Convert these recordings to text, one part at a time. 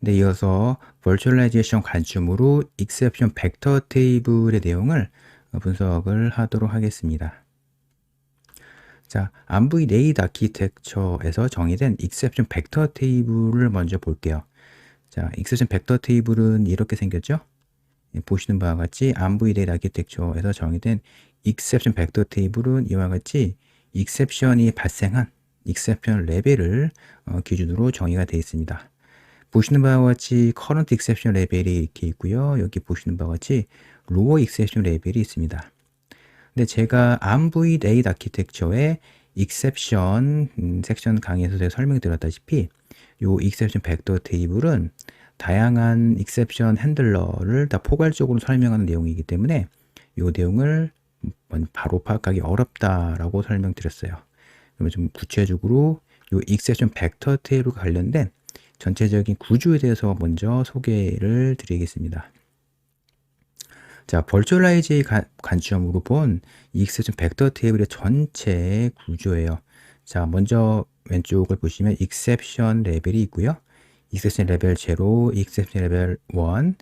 네, 이어서 버추얼라이제이션 관점으로 익셉션 벡터 테이블의 내용을 분석을 하도록 하겠습니다. 자, 암브이레이드 아키텍처에서 정의된 익셉션 벡터 테이블을 먼저 볼게요. 자, 익셉션 벡터 테이블은 이렇게 생겼죠? 보시는 바와 같이 암브이레이드 아키텍처에서 정의된 익셉션 벡터 테이블은 이와 같이 익셉션이 발생한 익셉션 레벨을 기준으로 정의가 되어 있습니다. 보시는 바와 같이 current exception 레벨이 이렇게 있고요. 여기 보시는 바와 같이 lower exception 레벨이 있습니다. 근데 제가 암브이레이드 아키텍처의 exception 섹션 강의에서 제가 설명드렸다시피 이 exception 벡터 테이블은 다양한 exception 핸들러를 다 포괄적으로 설명하는 내용이기 때문에 이 내용을 바로 파악하기 어렵다라고 설명드렸어요. 그러면 좀 구체적으로 이 exception 벡터 테이블과 관련된 전체적인 구조에 대해서 먼저 소개를 드리겠습니다. 자, 버추얼라이즈의 관점으로 본 익셉션 벡터 테이블의 전체 구조예요. 자, 먼저 왼쪽을 보시면 익셉션 레벨이 있고요. 익셉션 레벨 0, 익셉션 레벨 1,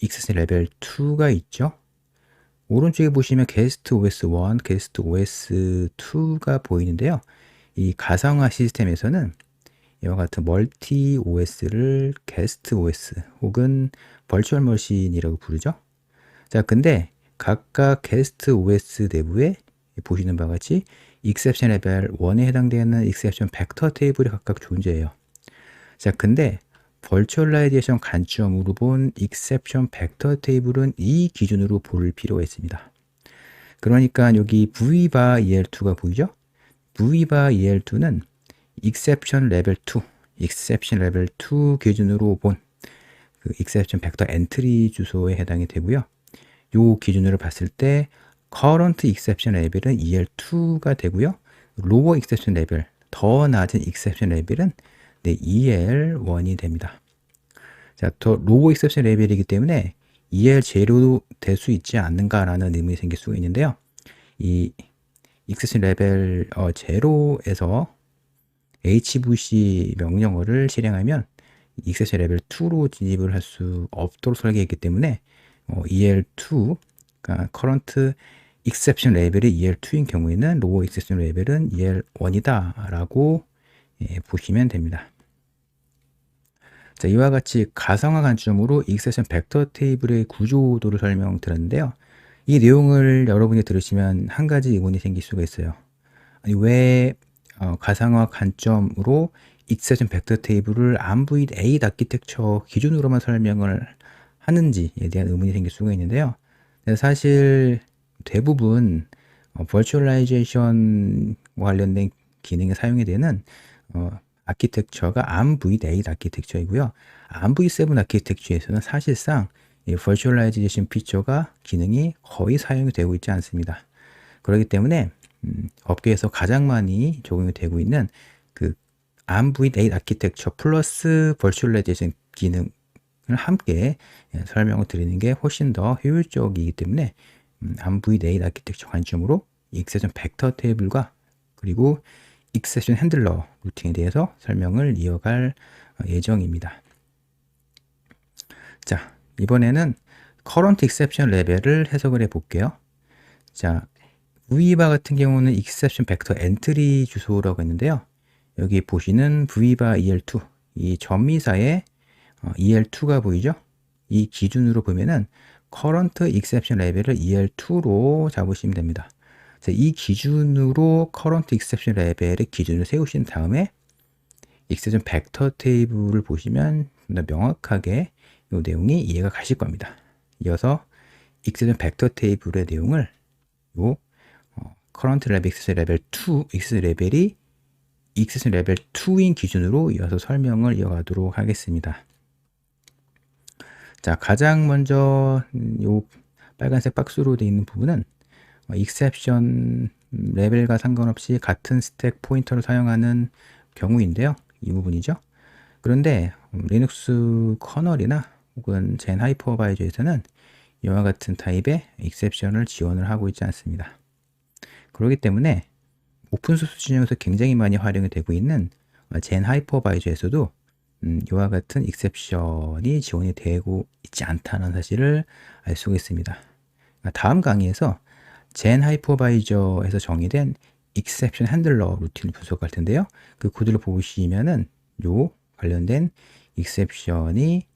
익셉션 레벨 2가 있죠. 오른쪽에 보시면 게스트 OS 1, 게스트 OS 2가 보이는데요. 이 가상화 시스템에서는 이와 같은 멀티 OS를 게스트 OS 혹은 버추얼 머신이라고 부르죠. 자, 근데 각각 게스트 OS 내부에 보시는 바와 같이 익셉션 레벨 1에 해당되는 익셉션 벡터 테이블이 각각 존재해요. 자, 근데 버추얼라이제이션 관점으로 본 익셉션 벡터 테이블은 이 기준으로 볼 필요가 있습니다. 그러니까 여기 VBAR EL2가 보이죠? VBAR EL2는 exception level 2, exception level 2 기준으로 본 그 exception 벡터 엔트리 주소에 해당이 되고요. 요 기준으로 봤을 때 current exception level은 EL2가 되고요. lower exception level, 더 낮은 exception level은 EL1이 됩니다. 자, 더 lower exception level이기 때문에 EL0도 될 수 있지 않는가라는 의문이 생길 수가 있는데요. 이 exception level 0에서 HVC 명령어를 실행하면 익셉션 레벨 2로 진입을 할 수 없도록 설계했기 때문에 EL2, 그러니까 current exception 레벨이 EL2인 경우에는 lower exception 레벨은 EL1이다 라고 보시면 됩니다. 자, 이와 같이 가상화 관점으로 익셉션 벡터 테이블의 구조도를 설명드렸는데요. 이 내용을 여러분이 들으시면 한 가지 의문이 생길 수가 있어요. 아니, 왜 가상화 관점으로 익셉션 벡터 테이블을 암브이레이드 아키텍처 기준으로만 설명을 하는지에 대한 의문이 생길 수가 있는데요. 사실 대부분 버추얼라이제이션 관련된 기능에 사용이 되는 아키텍처가 암브이레이드 아키텍처이고요. 암브이7 아키텍처에서는 사실상 이 버추얼라이제이션 피처가 기능이 거의 사용이 되고 있지 않습니다. 그렇기 때문에 업계에서 가장 많이 적용이 되고 있는 그 암브이레이드 아키텍처 플러스 버추얼라이제이션 기능을 함께 설명을 드리는 게 훨씬 더 효율적이기 때문에 암브이레이드 아키텍처 관점으로 익셉션 벡터 테이블과 그리고 익셉션 핸들러 루팅에 대해서 설명을 이어갈 예정입니다. 자, 이번에는 current exception 레벨을 해석을 해 볼게요. 자, VBAR 같은 경우는 exception 벡터 엔트리 주소라고 했는데요. 여기 보시는 VBAR EL2, 이 전미사의 EL2가 보이죠? 이 기준으로 보면은 current exception 레벨을 EL2로 잡으시면 됩니다. 자, 이 기준으로 current exception 레벨의 기준을 세우신 다음에 exception 벡터 테이블을 보시면 좀 더 명확하게 이 내용이 이해가 가실 겁니다. 이어서 exception 벡터 테이블의 내용을 요 current level, exception level 2, exception 레벨이 exception level 2인 기준으로 이어서 설명을 이어가도록 하겠습니다. 자, 가장 먼저 요 빨간색 박스로 되어 있는 부분은 exception 레벨과 상관없이 같은 스택 포인터를 사용하는 경우인데요. 이 부분이죠. 그런데 리눅스 커널이나 혹은 젠 하이퍼바이저에서는 이와 같은 타입의 exception을 지원을 하고 있지 않습니다. 그렇기 때문에 오픈소스 진영에서 굉장히 많이 활용이 되고 있는 젠 하이퍼바이저에서도 이와 같은 익셉션이 지원이 되고 있지 않다는 사실을 알 수가 있습니다. 다음 강의에서 젠 하이퍼바이저에서 정의된 익셉션 핸들러 루틴을 분석할 텐데요. 그 코드를 보시면은 요 관련된 익셉션이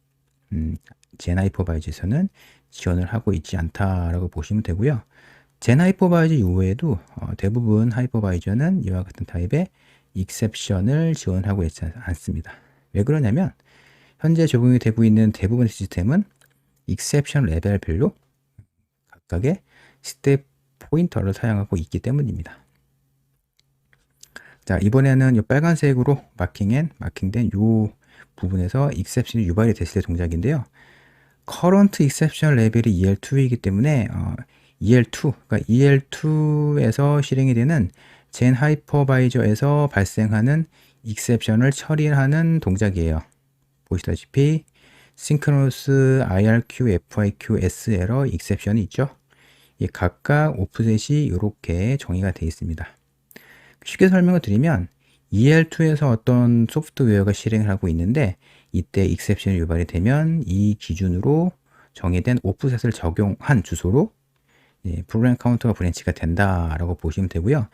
젠 하이퍼바이저에서는 지원을 하고 있지 않다라고 보시면 되고요. 젠 하이퍼바이저 이후에도 대부분 하이퍼바이저는 이와 같은 타입의 익셉션을 지원하고 있지 않습니다. 왜 그러냐면 현재 적용이 되고 있는 대부분의 시스템은 익셉션 레벨별로 각각의 스텝 포인터를 사용하고 있기 때문입니다. 자, 이번에는 이 빨간색으로 마킹된 이 부분에서 익셉션이 유발이 됐을 때 동작인데요. current exception 레벨이 EL2이기 때문에 EL2, 그러니까 EL2에서 실행이 되는 젠 하이퍼바이저에서 발생하는 익셉션을 처리하는 동작이에요. 보시다시피 synchronous IRQ, FIQ, S 에러 익셉션이 있죠. 이 각각 오프셋이 이렇게 정의가 되어 있습니다. 쉽게 설명을 드리면 EL2에서 어떤 소프트웨어가 실행을 하고 있는데 이때 익셉션이 유발이 되면 이 기준으로 정의된 오프셋을 적용한 주소로 프로그램 카운터가 브랜치가 된다라고 보시면 되고요.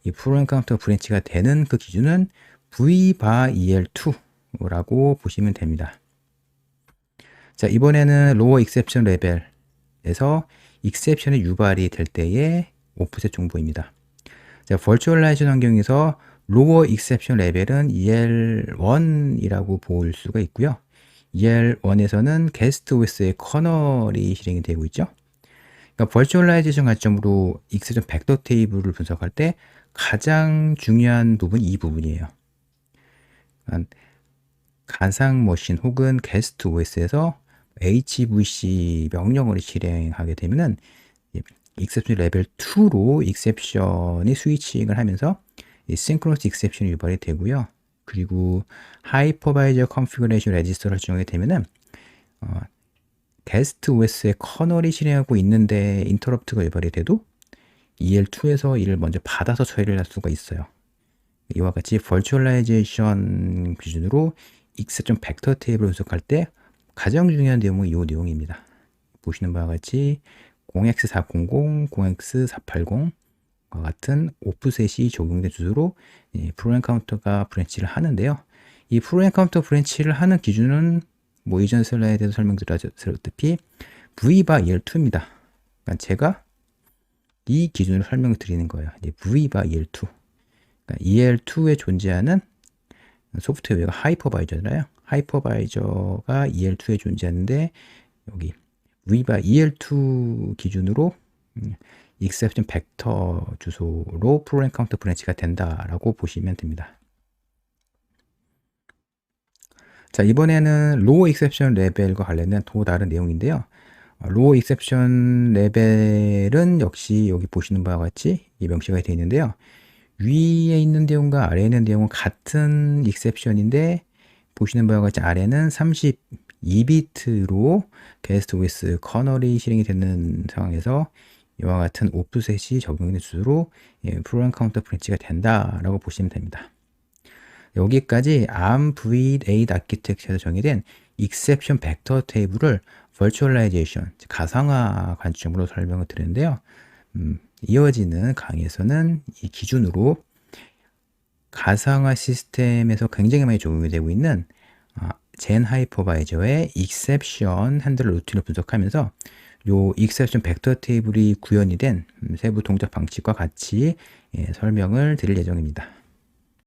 이 프로그램 카운터가 브랜치가 되는 그 기준은 v/EL2라고 보시면 됩니다. 자, 이번에는 로어 익셉션 레벨에서 익셉션이 유발이 될 때의 오프셋 정보입니다. 자, 버추얼라이제이션 환경에서 로어 익셉션 레벨은 EL1이라고 볼 수가 있고요. EL1에서는 게스트 OS의 커널이 실행이 되고 있죠. 그러니까 버추얼라이제이션 관점으로 익셉션 벡터 테이블을 분석할 때 가장 중요한 부분이 이 부분이에요. 그러니까 가상 머신 혹은 게스트 OS에서 HVC 명령어를 실행하게 되면은 익셉션 레벨 2로 익셉션이 스위칭을 하면서 싱크로너스 익셉션이 유발이 되고요. 그리고 하이퍼바이저 컨피그레이션 레지스터를 지정하게 되면은 게스트 OS의 커널이 실행하고 있는데 인터럽트가 유발이 돼도 EL2에서 이를 먼저 받아서 처리를 할 수가 있어요. 이와 같이 버추얼라이제이션 기준으로 익셉션 벡터 테이블을 분석할 때 가장 중요한 내용은 이 내용입니다. 보시는 바와 같이 0x400, 0x480과 같은 오프셋이 적용된 주소로 프로그램 카운터가 브랜치를 하는데요. 이 프로그램 카운터 브랜치를 하는 기준은 이전 슬라이드에서 설명드렸다시피 v/EL2입니다. 그러니까 제가 이 기준을 설명을 드리는 거예요. v/EL2. 그러니까 EL2에 존재하는 소프트웨어가 하이퍼바이저잖아요. 하이퍼바이저가 EL2에 존재하는데 여기 v/EL2 기준으로 익셉션 벡터 주소로 프로그램 카운터 브랜치가 된다라고 보시면 됩니다. 자, 이번에는 로우 익셉션 레벨과 관련된 또 다른 내용인데요. 로우 익셉션 레벨은 역시 여기 보시는 바와 같이 명시가 되어 있는데요. 위에 있는 내용과 아래에 있는 내용은 같은 익셉션인데 보시는 바와 같이 아래는 32비트로 게스트 OS 커널이 실행이 되는 상황에서 이와 같은 오프셋이 적용된 주소로 프로그램 카운터 브랜치가 된다라고 보시면 됩니다. 여기까지 ARM v8 아키텍처에서 정의된 익셉션 벡터 테이블을 버추얼라이제이션, 가상화 관점으로 설명을 드렸는데요. 이어지는 강의에서는 이 기준으로 가상화 시스템에서 굉장히 많이 적용이 되고 있는 젠 하이퍼바이저의 익셉션 핸들 루틴을 분석하면서 요 익셉션 벡터 테이블이 구현이 된 세부 동작 방식과 같이 설명을 드릴 예정입니다.